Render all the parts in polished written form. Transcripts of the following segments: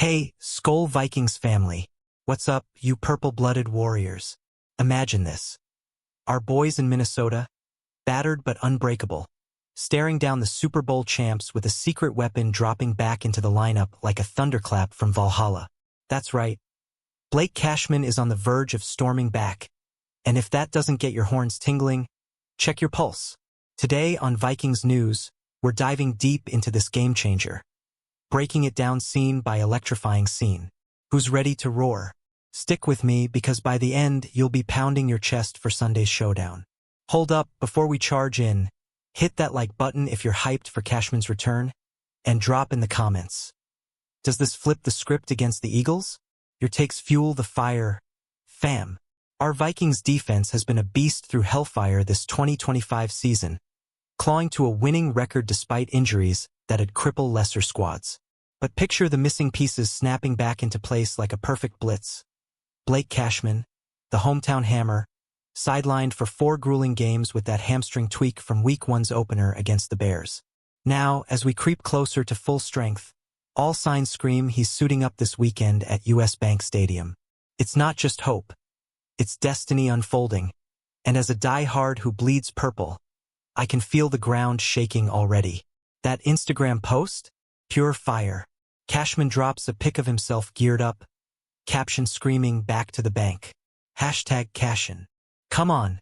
Hey, Skull Vikings family. What's up, you purple-blooded warriors? Imagine this. Our boys in Minnesota, battered but unbreakable, staring down the Super Bowl champs with a secret weapon dropping back into the lineup like a thunderclap from Valhalla. That's right. Blake CASHMAN is on the verge of storming back. And if that doesn't get your horns tingling, check your pulse. Today on Vikings News, we're diving deep into this game-changer. Breaking it down scene by electrifying scene. Who's ready to roar? Stick with me because by the end, you'll be pounding your chest for Sunday's showdown. Hold up, before we charge in, hit that like button if you're hyped for CASHMAN's return, and drop in the comments. Does this flip the script against the Eagles? Your takes fuel the fire. Fam. Our Vikings defense has been a beast through hellfire this 2025 season, clawing to a winning record despite injuries that'd cripple lesser squads. But picture the missing pieces snapping back into place like a perfect blitz. Blake CASHMAN, the hometown hammer, sidelined for 4 grueling games with that hamstring tweak from Week 1's opener against the Bears. Now, as we creep closer to full strength, all signs scream he's suiting up this weekend at US Bank Stadium. It's not just hope. It's destiny unfolding. And as a diehard who bleeds purple, I can feel the ground shaking already. That Instagram post? Pure fire. CASHMAN drops a pic of himself geared up, caption screaming back to the bank. #CashIn. Come on.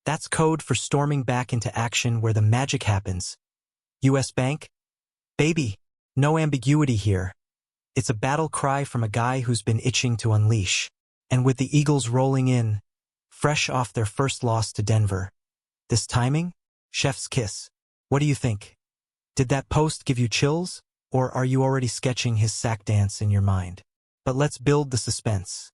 That's code for storming back into action where the magic happens. US Bank? Baby, no ambiguity here. It's a battle cry from a guy who's been itching to unleash. And with the Eagles rolling in, fresh off their first loss to Denver. This timing? Chef's kiss. What do you think? Did that post give you chills? Or are you already sketching his sack dance in your mind? But let's build the suspense.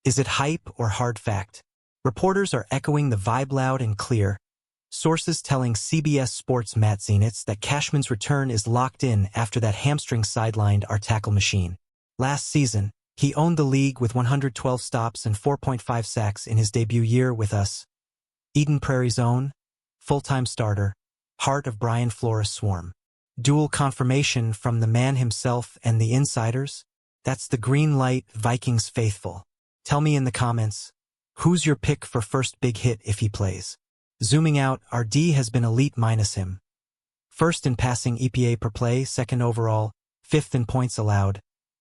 Is it hype or hard fact? Reporters are echoing the vibe loud and clear. Sources telling CBS Sports' Matt Zenitz that CASHMAN's return is locked in after that hamstring sidelined our tackle machine. Last season, he owned the league with 112 stops and 4.5 sacks in his debut year with us. Eden Prairie's own, full-time starter, heart of Brian Flores' swarm. Dual confirmation from the man himself and the insiders? That's the green light, Vikings faithful. Tell me in the comments, who's your pick for first big hit if he plays? Zooming out, our D has been elite minus him. First in passing EPA per play, second overall, 5th in points allowed,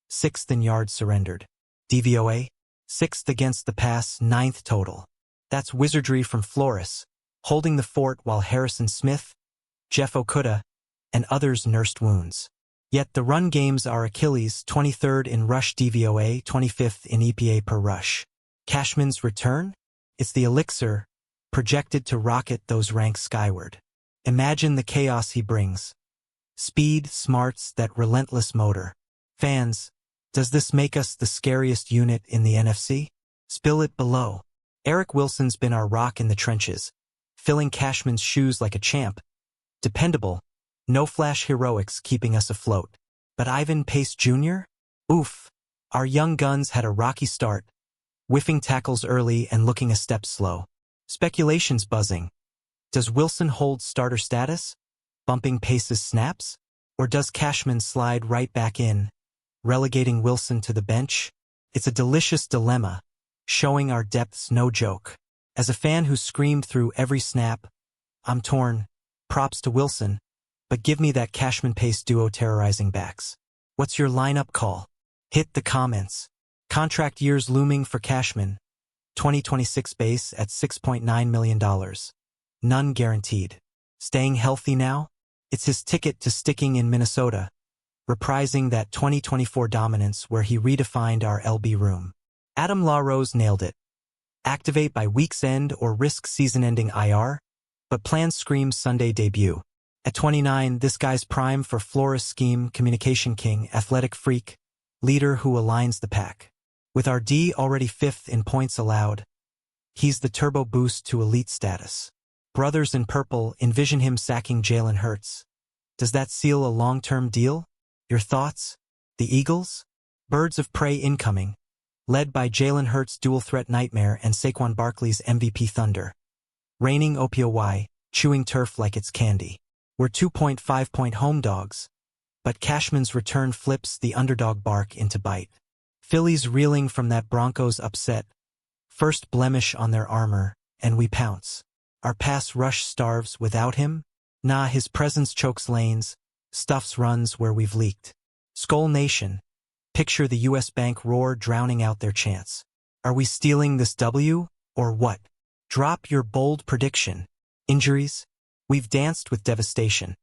6th in yards surrendered. DVOA? 6th against the pass, 9th total. That's wizardry from Flores, holding the fort while Harrison Smith, Jeff Okudah, and others nursed wounds. Yet the run game's our Achilles, 23rd in rush DVOA, 25th in EPA per rush. CASHMAN's return? It's the elixir, projected to rocket those ranks skyward. Imagine the chaos he brings. Speed, smarts, that relentless motor. Fans, does this make us the scariest unit in the NFC? Spill it below. Eric Wilson's been our rock in the trenches, filling CASHMAN's shoes like a champ. Dependable. No flash heroics keeping us afloat. But Ivan Pace Jr.? Oof. Our young guns had a rocky start, whiffing tackles early and looking a step slow. Speculations buzzing. Does Wilson hold starter status, bumping Pace's snaps? Or does CASHMAN slide right back in, relegating Wilson to the bench? It's a delicious dilemma, showing our depth's no joke. As a fan who screamed through every snap, I'm torn. Props to Wilson. But give me that CASHMAN-Pace duo terrorizing backs. What's your lineup call? Hit the comments. Contract years looming for CASHMAN. 2026 base at $6.9 million. None guaranteed. Staying healthy now? It's his ticket to sticking in Minnesota, reprising that 2024 dominance where he redefined our LB room. Adam LaRose nailed it. Activate by week's end or risk season-ending IR, but plans scream Sunday debut. At 29, this guy's prime for Flores scheme, communication king, athletic freak, leader who aligns the pack. With our D already 5th in points allowed, he's the turbo boost to elite status. Brothers in purple envision him sacking Jalen Hurts. Does that seal a long-term deal? Your thoughts? The Eagles? Birds of prey incoming, led by Jalen Hurts' dual-threat nightmare and Saquon Barkley's MVP thunder. Reigning OPOY, chewing turf like it's candy. We're 2.5-point home dogs, But CASHMAN's return flips the underdog bark into bite. Phillies reeling from that Broncos upset. First blemish on their armor, and we pounce. Our pass rush starves without him? Nah, his presence chokes lanes, stuffs runs where we've leaked. Skull Nation. Picture the U.S. Bank roar drowning out their chance. Are we stealing this W, or what? Drop your bold prediction. Injuries? We've danced with devastation.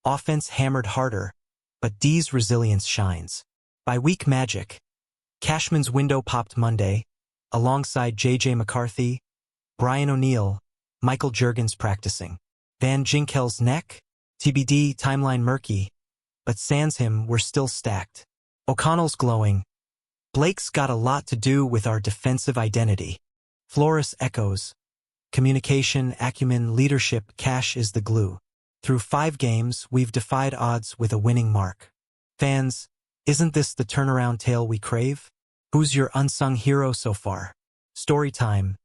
Offense hammered harder, but D's resilience shines. By weak magic, CASHMAN's window popped Monday, alongside J.J. McCarthy, Brian O'Neill, Michael Juergens practicing. Van Ginkel's neck? TBD, timeline murky, but sans him we're still stacked. O'Connell's glowing. Blake's got a lot to do with our defensive identity. Flores echoes. Communication, acumen, leadership, Cash is the glue. Through 5 games, we've defied odds with a winning mark. Fans, isn't this the turnaround tale we crave? Who's your unsung hero so far? Story time.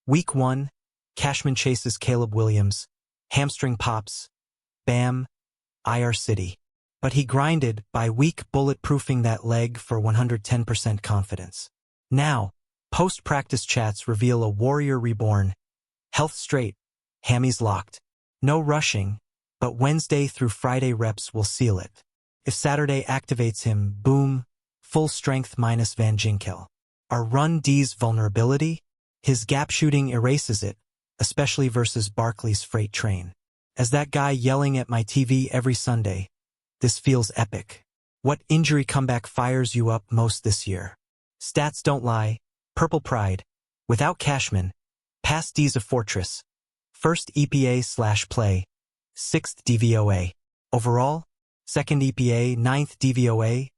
Week 1, CASHMAN chases Caleb Williams. Hamstring pops. Bam. IR City. But he grinded by week bulletproofing that leg for 110% confidence. Now, post-practice chats reveal a warrior reborn. Health straight. Hammies locked. No rushing, but Wednesday through Friday reps will seal it. If Saturday activates him, boom, full strength minus Van Ginkel. Our run D's vulnerability? His gap shooting erases it, especially versus Barkley's freight train. As that guy yelling at my TV every Sunday, this feels epic. What injury comeback fires you up most this year? Stats don't lie. Purple pride. Without CASHMAN, past D's a fortress. First EPA/play. 6th DVOA. Overall, 2nd EPA, 9th DVOA,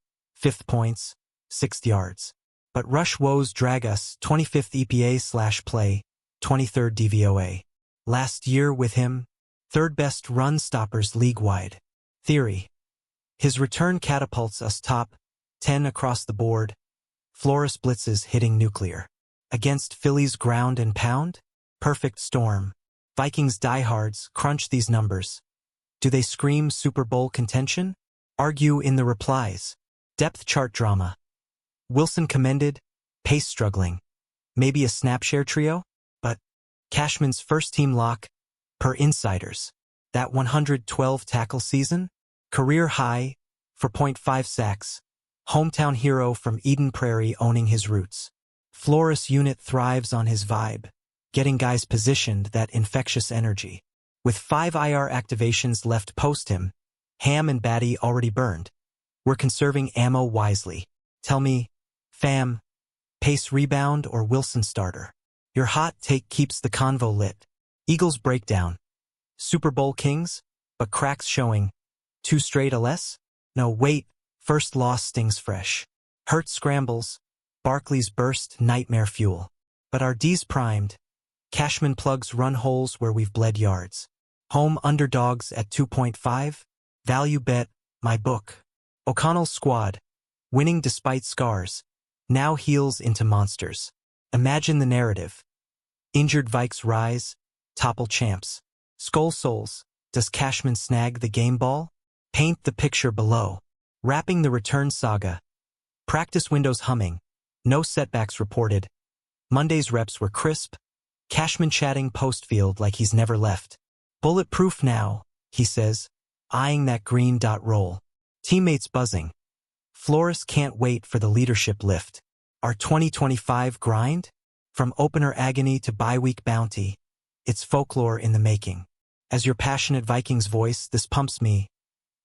5th points, 6th yards. But rush woes drag us, 25th EPA/play, 23rd DVOA. Last year with him, 3rd best run stoppers league-wide. Theory. His return catapults us top 10 across the board. Flores blitzes hitting nuclear. Against Phillies ground and pound? Perfect storm. Vikings diehards crunch these numbers. Do they scream Super Bowl contention? Argue in the replies. Depth chart drama. Wilson commended, pace struggling. Maybe a snapshare trio? But CASHMAN's first-team lock, per insiders. That 112 tackle season? Career high for .5 sacks. Hometown hero from Eden Prairie owning his roots. Flores unit thrives on his vibe, getting guys positioned that infectious energy. With 5 IR activations left post him, Ham and Batty already burned. We're conserving ammo wisely. Tell me, fam, pace rebound or Wilson starter? Your hot take keeps the convo lit. Eagles breakdown. Super Bowl kings, but cracks showing. 2 straight or less? No, wait, first loss stings fresh. Hurt scrambles, Barkley's burst nightmare fuel. But our D's primed. CASHMAN plugs run holes where we've bled yards. Home underdogs at 2.5. Value bet, my book. O'Connell's squad, winning despite scars, now heals into monsters. Imagine the narrative. Injured Vikes rise, topple champs. Skull Souls, does CASHMAN snag the game ball? Paint the picture below. Wrapping the return saga. Practice windows humming. No setbacks reported. Monday's reps were crisp. CASHMAN chatting post-field like he's never left. Bulletproof now, he says, eyeing that green dot roll. Teammates buzzing. Flores can't wait for the leadership lift. Our 2025 grind? From opener agony to bye-week bounty. It's folklore in the making. As your passionate Vikings voice, this pumps me.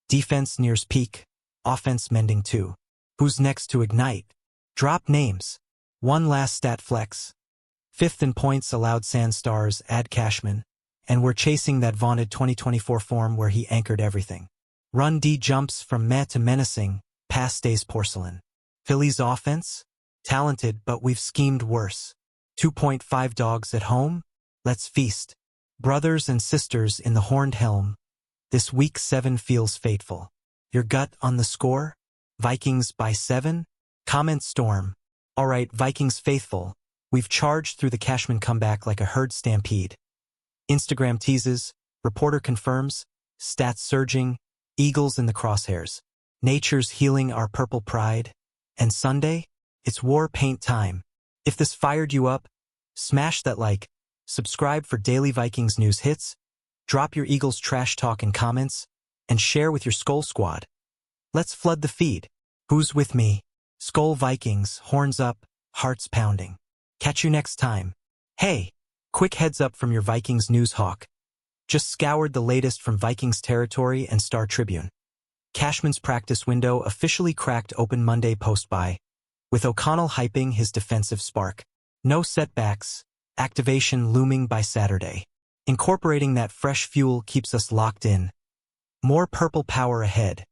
Defense nears peak. Offense mending too. Who's next to ignite? Drop names. One last stat flex. 5th in points allowed Sandstars, add CASHMAN. And we're chasing that vaunted 2024 form where he anchored everything. Run D jumps from meh to menacing, past days porcelain. Phillies offense? Talented, but we've schemed worse. 2.5 dogs at home? Let's feast. Brothers and sisters in the horned helm. This week 7 feels fateful. Your gut on the score? Vikings by 7? Comment storm. Alright, Vikings faithful. We've charged through the CASHMAN comeback like a herd stampede. Instagram teases, reporter confirms, stats surging, Eagles in the crosshairs. Nature's healing our purple pride. And Sunday? It's war paint time. If this fired you up, smash that like, subscribe for daily Vikings news hits, drop your Eagles trash talk in comments, and share with your Skull Squad. Let's flood the feed. Who's with me? Skull Vikings, horns up, hearts pounding. Catch you next time. Hey, quick heads up from your Vikings news hawk. Just scoured the latest from Vikings territory and Star Tribune. CASHMAN's practice window officially cracked open Monday post-bye, with O'Connell hyping his defensive spark. No setbacks, activation looming by Saturday. Incorporating that fresh fuel keeps us locked in. More purple power ahead.